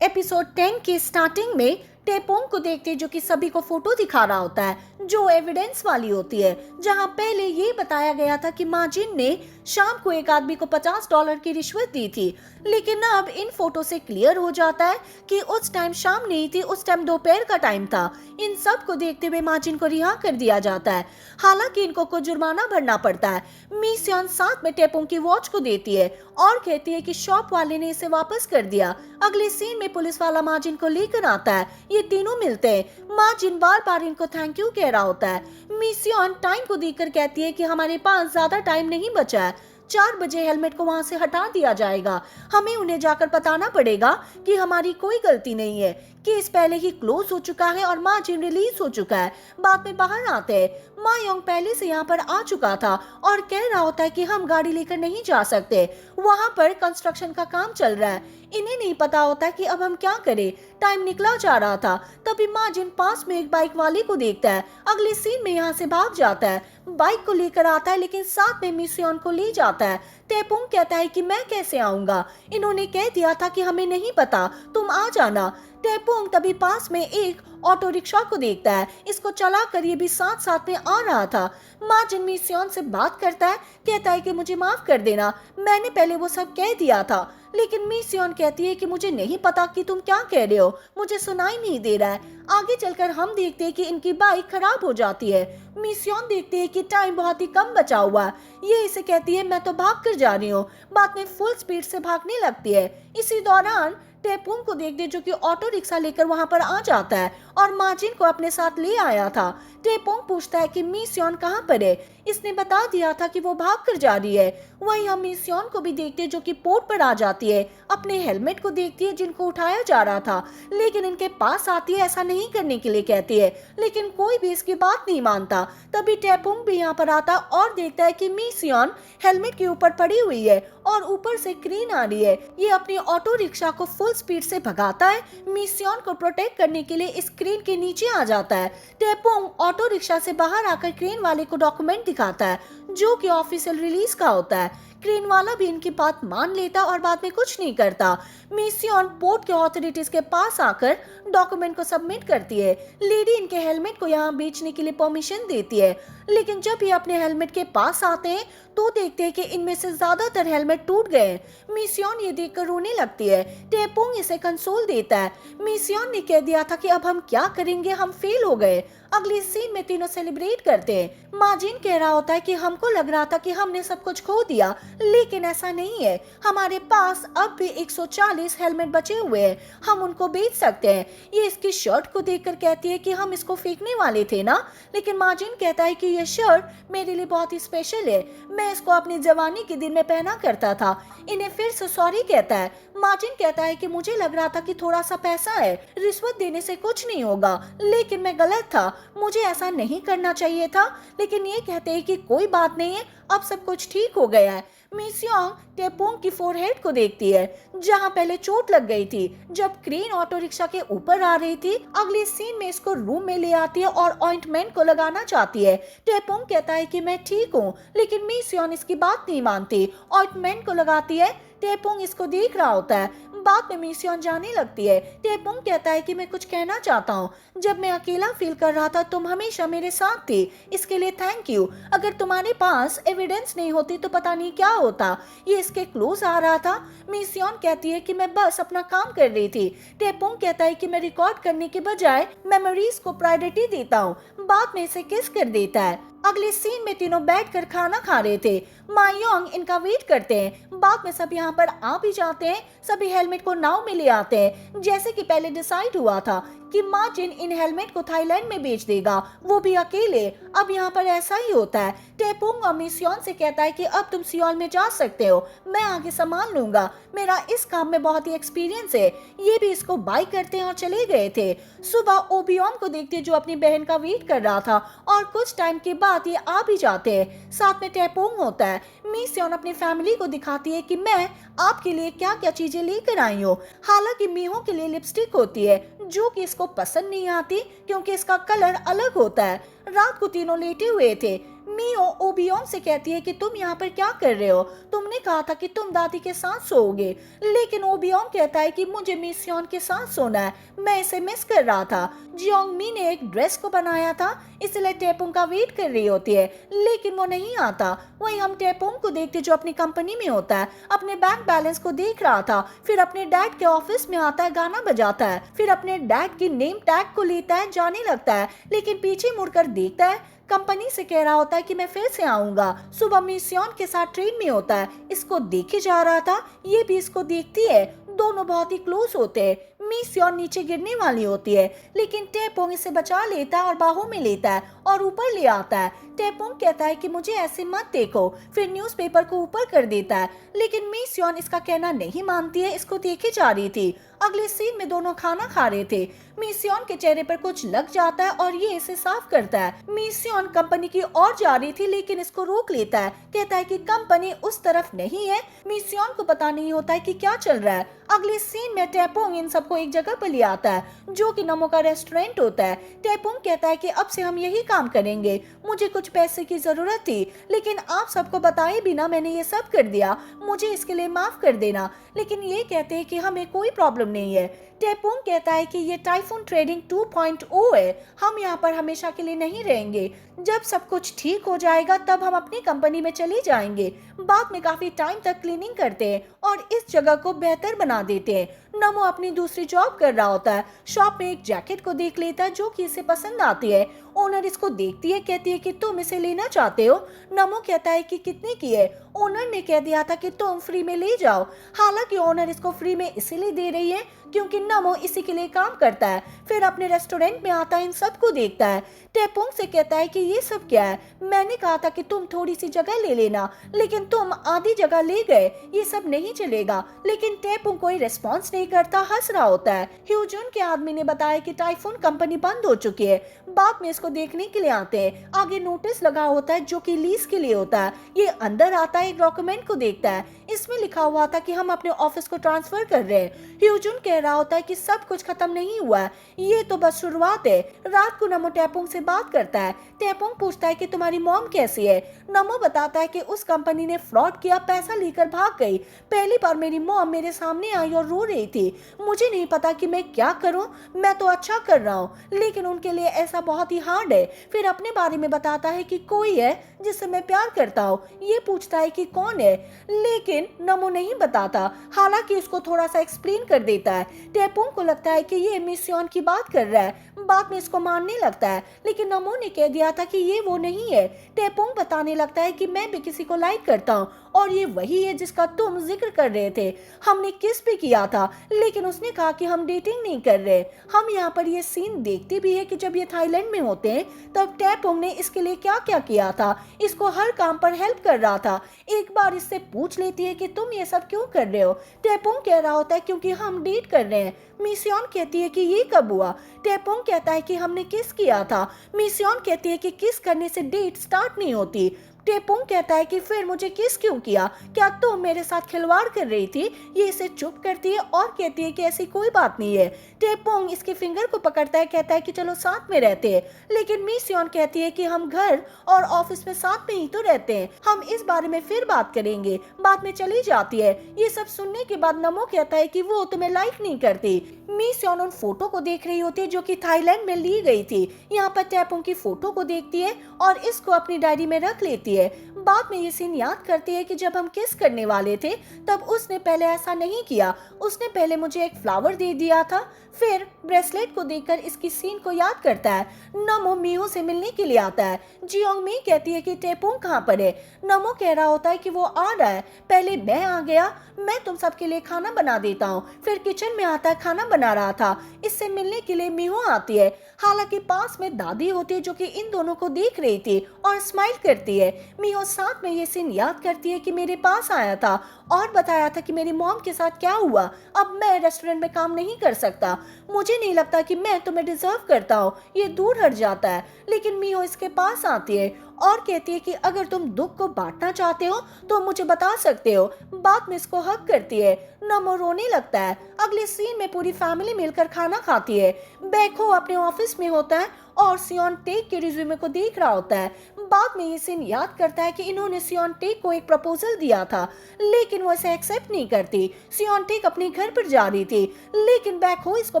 Episode 10 के starting में टेपोंग को देखते जो कि सभी को फोटो दिखा रहा होता है जो एविडेंस वाली होती है, जहां पहले ये बताया गया था कि माजिन ने शाम को एक आदमी को $50 की रिश्वत दी थी, लेकिन अब इन फोटो से क्लियर हो जाता है कि उस टाइम शाम नहीं थी, उस टाइम दोपहर का टाइम था। इन सब को देखते हुए माजिन को रिहा कर दिया जाता है, हालांकि इनको कुछ जुर्माना भरना पड़ता है। मी सियोन साथ में टेपोंग की वॉच को देती है और कहती है कि शॉप वाले ने इसे वापस कर दिया। अगले सीन में पुलिस वाला माजिन को लेकर आता है, ये तीनों मिलते हैं। माजिन बार बार इनको थैंक यू कह रहा होता है। मी सियोन टाइम को देखकर कहती है कि हमारे पास ज्यादा टाइम नहीं बचा है, 4 बजे हेलमेट को वहां से हटा दिया जाएगा। हमें उन्हें जाकर बताना पड़ेगा कि हमारी कोई गलती नहीं है, केस पहले ही क्लोज हो चुका है और माजिन रिलीज हो चुका है। बाद में बाहर आते हैं। मा योंग पहले से यहाँ पर आ चुका था और कह रहा होता है कि हम गाड़ी लेकर नहीं जा सकते, वहाँ पर कंस्ट्रक्शन का काम चल रहा है। इन्हें नहीं पता होता कि अब हम क्या करें, टाइम निकला जा रहा था। तभी माजिन पास में एक बाइक वाले को देखता है, अगले सीन में यहाँ से भाग जाता है, बाइक को लेकर आता है लेकिन साथ में मी सियोन को ले जाता है। टेपोंग कहता है कि मैं कैसे आऊंगा, इन्होंने कह दिया था कि हमें नहीं पता, तुम आ जाना। टेपोंग तभी पास में एक ऑटो रिक्शा को देखता है, इसको चलाकर ये भी साथ साथ में आ रहा था। माजिन मी सियोन से बात करता है, कहता है कि मुझे माफ कर देना, मैंने पहले वो सब कह दिया था। लेकिन मी सियोन कहती है कि मुझे नहीं पता कि तुम क्या कह रहे हो, मुझे सुनाई नहीं दे रहा है। आगे चलकर हम देखते हैं कि इनकी बाइक खराब हो जाती है। मी सियोन देखते हैं कि टाइम बहुत ही कम बचा हुआ है। ये इसे कहती है मैं तो भाग कर जा रही हूँ, बाद में फुल स्पीड से भागने लगती है। इसी दौरान टेपोंग को देखते जो कि ऑटो रिक्शा लेकर वहां पर आ जाता है और माजिन को अपने साथ ले आया था। टेपोंग पूछता है कि मी सियोन कहाँ पर है, इसने बता दिया था कि वो भाग कर जा रही है। वहीं हम मी सियोन को भी देखते जो कि पोर्ट पर आ जाती है, अपने हेलमेट को देखती है जिनको उठाया जा रहा था, लेकिन इनके पास आती है ऐसा नहीं करने के लिए कहती है, लेकिन कोई भी इसकी बात नहीं मानता। तभी टेपोंग भी यहाँ पर आता और देखता है कि मी सियोन हेलमेट के ऊपर पड़ी हुई है और ऊपर से क्रेन आ रही है। ये अपनी ऑटो रिक्शा को फुल स्पीड से भगाता है, मी सियोन को प्रोटेक्ट करने के लिए इस क्रेन के नीचे आ जाता है। टेपोंग ऑटो रिक्शा से बाहर आकर क्रेन वाले को डॉक्यूमेंट दिखाता है जो कि ऑफिशियल रिलीज का होता है। क्रेन वाला भी इनकी बात मान लेता और बाद में कुछ नहीं करता। मी सियोन पोर्ट के अथॉरिटीज के पास आकर डॉक्यूमेंट को सबमिट करती है। लेडी इनके हेलमेट को यहाँ बेचने के लिए परमिशन देती है, लेकिन जब ये अपने हेलमेट के पास आते हैं तो देखते हैं कि इनमें से ज्यादातर हेलमेट टूट गए हैं। मी सियोन ये देखकर रोने लगती है। टेपोंग इसे कंसोल देता है। मी सियोन ने कह दिया था कि अब हम क्या करेंगे, हम फेल हो गए। अगले सीन में तीनों सेलिब्रेट करते हैं। माजिन कह रहा होता है कि हमको लग रहा था कि हमने सब कुछ खो दिया, लेकिन ऐसा नहीं है, हमारे पास अब भी 140 हेलमेट बचे हुए हैं, हम उनको बेच सकते हैं। ये इसकी शर्ट को देखकर कहती है कि हम इसको फेंकने वाले थे ना, लेकिन माजिन कहता है कि ये शर्ट मेरे लिए बहुत ही स्पेशल है, मैं इसको अपनी जवानी के दिन में पहना करता था। इन्हें फिर से सॉरी कहता है। माजिन कहता है कि मुझे लग रहा था कि थोड़ा सा पैसा है, रिश्वत देने से कुछ नहीं होगा, लेकिन मैं गलत था, मुझे ऐसा नहीं करना चाहिए था। लेकिन ये कहते हैं कि कोई बात नहीं है, अब सब कुछ ठीक हो गया है। मी सियोंग टेपोंग की फोरहेड को देखती है जहां पहले चोट लग गई थी जब क्रेन ऑटो रिक्शा के ऊपर आ रही थी। अगले सीन में इसको रूम में ले आती है और ऑइंटमेंट को लगाना चाहती है। टेपोंग कहता है कि मैं ठीक हूँ, लेकिन मी सियोंग इसकी बात नहीं मानती, ऑइंटमेंट को लगाती है। टेपोंग इसको देख रहा होता है। बाद में मी सियोंग जाने लगती है। टेपोंग कहता है कि मैं कुछ कहना चाहता हूँ, जब मैं अकेला फील कर रहा था तुम हमेशा मेरे साथ थी, इसके लिए थैंक यू। अगर तुम्हारे पास एविडेंस नहीं होती तो पता नहीं क्या होता। ये इसके क्लोज आ रहा था। मी सियोंग कहती है कि मैं बस अपना काम कर रही थी। टेपोंग कहता है कि मैं रिकॉर्ड करने के बजाय मेमोरीज को प्रायोरिटी देता हूँ। बाद में इसे किस कर देता है। अगले सीन में तीनों बैठकर खाना खा रहे थे। मा योंग इनका वेट करते हैं। बाद में सब यहाँ पर आ भी जाते हैं। सभी हेलमेट को नाव में ले आते हैं, जैसे कि पहले डिसाइड हुआ था कि माजिन इन हेलमेट को थाईलैंड में बेच देगा, वो भी अकेले। अब यहाँ पर ऐसा ही होता है। टेपोंग और मी सियोन से कहता है कि अब तुम सियोल में जा सकते हो, मैं आगे संभाल लूंगा, मेरा इस काम में बहुत ही एक्सपीरियंस है। ये भी इसको बाय करते हैं और चले गए थे। सुबह ओबियोन को देखते जो अपनी बहन का वेट कर रहा था और कुछ टाइम के बाद ये आ भी जाते हैं। साथ में टेपोंग होता है। मी सियोन अपनी फैमिली को दिखाती है कि मैं आपके लिए क्या क्या चीजें लेकर आई हूँ। हालांकि मीहो के लिए लिपस्टिक होती है जो कि इसको पसंद नहीं आती क्योंकि इसका कलर अलग होता है। रात को तीनों लेटे हुए थे। मियो ओबियोंग से कहती है कि तुम यहाँ पर क्या कर रहे हो, तुमने कहा था कि तुम दादी के साथ सोओगे। लेकिन ओबियोंग कहता है कि मुझे मिस्योन के साथ सोना है, मैं इसे मिस कर रहा था। जियोंग मी ने एक ड्रेस को बनाया था, इसलिए टेपोंग का वेट कर रही होती है, लेकिन वो नहीं आता। वहीं हम टेपोंग को देखते जो अपनी कंपनी में होता है, अपने बैंक बैलेंस को देख रहा था, फिर अपने डैड के ऑफिस में आता है, गाना बजाता है, फिर अपने डैड की नेम टैग को लेता है, जाने लगता है, लेकिन पीछे मुड़कर देखता है, कंपनी से कह रहा होता है कि मैं फिर से आऊंगा। सुबह मिस्योन के साथ ट्रेन में होता है, इसको देखे जा रहा था, ये भी इसको देखती है, दोनों बहुत ही क्लोज होते हैं। मिस्योन नीचे गिरने वाली होती है, लेकिन टेपोंग इसे बचा लेता है और बाहों में लेता है और ऊपर ले आता है। टेपोंग कहता है कि मुझे ऐसे मत देखो, फिर न्यूज़पेपर को ऊपर कर देता है, लेकिन मिस्योन इसका कहना नहीं मानती है, इसको देखे जा रही थी। अगले सीन में दोनों खाना खा रहे थे। मिस्योन के चेहरे पर कुछ लग जाता है और ये इसे साफ करता है। मिस्योन कंपनी की ओर जा रही थी, लेकिन इसको रोक लेता है, कहता है कि कंपनी उस तरफ नहीं है। मिस्योन को पता नहीं होता है कि क्या चल रहा है। अगले सीन में टेपोंग इन सबको एक जगह पर ले आता है, जो कि नमो का रेस्टोरेंट होता है। टेपोंग कहता है कि अब से हम यही काम करेंगे, मुझे कुछ पैसे की जरूरत थी, लेकिन आप सबको बताए बिना मैंने ये सब कर दिया, मुझे इसके लिए माफ कर देना। लेकिन ये कहते हैं कि हमें कोई प्रॉब्लम नहीं है। टेपोंग कहता है कि ये टाइफून ट्रेडिंग 2.0 है, हम यहाँ पर हमेशा के लिए नहीं रहेंगे, जब सब कुछ ठीक हो जाएगा तब हम अपनी कंपनी में चले जाएंगे। बाद में काफी टाइम तक क्लीनिंग करते हैं और इस जगह को बेहतर बना देते हैं। नमो अपनी दूसरी जॉब कर रहा होता है, शॉप में एक जैकेट को देख लेता है जो कि इसे पसंद आती है। ओनर इसको देखती है, कहती है कि तुम इसे लेना चाहते हो। नमो कहता है कि कितने की है। ओनर ने कह दिया था कि तुम फ्री में ले जाओ। हालांकि ओनर इसको फ्री में इसीलिए दे रही है क्योंकि नमो इसी के लिए काम करता है। फिर अपने रेस्टोरेंट में आता है, इन सबको देखता है। टेपोंग से कहता है कि ये सब क्या है, मैंने कहा था कि तुम थोड़ी सी जगह ले लेना, लेकिन तुम आधी जगह ले गए, ये सब नहीं चलेगा। लेकिन टेपोंग कोई रिस्पॉन्स नहीं करता, हंस रहा होता है। ह्यूजुन के आदमी ने बताया कि टाइफून कंपनी बंद हो चुकी है। बाद में इसको देखने के लिए आते हैं। आगे नोटिस लगा होता है जो कि लीज के लिए होता है। ये अंदर आता है, एक डॉक्यूमेंट को देखता है, इसमें लिखा हुआ था कि हम अपने ऑफिस को ट्रांसफर कर रहे हैं। ह्यूजुन कह रहा होता है कि सब कुछ खत्म नहीं हुआ है, ये तो बस शुरुआत है। रात को नमो टेपोंग से बात करता है। टेपोंग पूछता है कि तुम्हारी मॉम कैसी है। नमो बताता है कि उस कंपनी ने फ्रॉड किया, पैसा लेकर भाग गई। पहली बार मेरी मॉम मेरे सामने आई और रो रही थी, मुझे नहीं पता कि मैं क्या करूं, मैं तो अच्छा कर रहा हूं, लेकिन उनके लिए ऐसा बहुत ही हार्ड है। फिर अपने बारे में बताता है कि कोई है जिससे मैं प्यार करता हूँ। ये पूछता है कि कौन है, लेकिन नमो नहीं बताता, हालांकि उसको थोड़ा सा एक्सप्लेन कर देता है। टेपोंग को लगता है कि ये मिस्योन की बात कर रहा है, बाद में इसको मारने लगता है, लेकिन नमो ने कह दिया था कि ये वो नहीं है। टेपोंग बताने लगता है कि मैं भी किसी को लाइक करता हूँ और ये वही है जिसका तुम जिक्र कर रहे थे, हमने किस भी किया था, लेकिन उसने कहा कि हम डेटिंग नहीं कर रहे। हम यहाँ पर ये सीन देखते भी है कि जब ये थाईलैंड में होते हैं तब टेपोंग ने इसके लिए क्या क्या किया था, इसको हर काम पर हेल्प कर रहा था। एक बार इससे पूछ लेती है कि तुम ये सब क्यों कर रहे हो। टेपोंग कह रहा होता है क्योंकि हम डेट कर रहे हैं। मिस्योन कहती है कि ये कब हुआ। टेपोंग कहता है कि हमने किस किया था। मिस्योन कहती है कि किस करने से डेट स्टार्ट नहीं होती। टेपोंग कहता है कि फिर मुझे किस क्यों किया, क्या तुम मेरे साथ खिलवाड़ कर रही थी। ये इसे चुप करती है और कहती है कि ऐसी कोई बात नहीं है। टेपोंग इसके फिंगर को पकड़ता है, कहता है कि चलो साथ में रहते हैं, लेकिन मिस्योन कहती है कि हम घर और ऑफिस में साथ में ही तो रहते हैं, हम इस बारे में फिर बात करेंगे। बाद में चली जाती है। ये सब सुनने के बाद नमो कहता है कि वो तुम्हें लाइक नहीं करती। मिस्योन उन फोटो को देख रही होती है जो कि थाईलैंड में ली गई थी। यहाँ पर टेपोंग की फोटो को देखती है और इसको अपनी डायरी में रख लेती है। बाद में ये सीन याद करती है कि जब हम किस करने वाले थे तब उसने पहले ऐसा नहीं किया, उसने पहले मुझे एक फ्लावर दे दिया था। फिर ब्रेसलेट को देखकर इसकी सीन को याद करता है। नमो मियो से मिलने के लिए आता है। जियोंग मी कहती है कि टेपोंग कहाँ पर है। नमो कह रहा होता है कि वो आ रहा है, पहले मैं आ गया, मैं तुम सबके लिए खाना बना देता हूँ। फिर किचन में आता है, खाना बना रहा था। इससे मिलने के लिए मिहो आती है। हालांकि पास में दादी होती है जो कि इन दोनों को देख रही थी और स्माइल करती है। मिहो साथ में ये सीन याद करती है कि मेरे पास आया था और बताया था कि मेरी मॉम के साथ क्या हुआ, अब मैं रेस्टोरेंट में काम नहीं कर सकता, मुझे नहीं लगता कि मैं तुम्हें डिजर्व करता हूँ। ये दूर हट जाता है, लेकिन मिहो इसके पास आती है और कहती है कि अगर तुम दुख को बांटना चाहते हो तो मुझे बता सकते हो। बाद में इसको हक करती है। नमो रोने लगता है। अगले सीन में पूरी फैमिली मिलकर खाना खाती है। बैको अपने ऑफिस में होता है और सियोन टेक के रिज्यूमे को देख रहा होता है। बाद में ये सीन याद करता है कि इन्होंने सियोन टेक को एक प्रपोजल दिया था, लेकिन वो इसे एक्सेप्ट नहीं करती। सियोन टेक अपने घर पर जा रही थी, लेकिन बैको इसको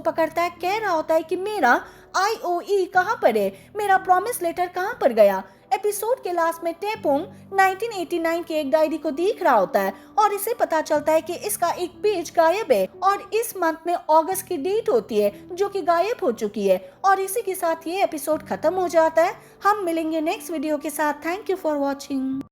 पकड़ता है। कह रहा होता है कि मेरा IOE कहाँ पर है, मेरा प्रॉमिस लेटर कहाँ पर गया। एपिसोड के लास्ट में टेपोंग 1989 की एक डायरी को देख रहा होता है और इसे पता चलता है कि इसका एक पेज गायब है और इस मंथ में अगस्त की डेट होती है जो कि गायब हो चुकी है। और इसी के साथ ये एपिसोड खत्म हो जाता है। हम मिलेंगे नेक्स्ट वीडियो के साथ। Thank you for watching.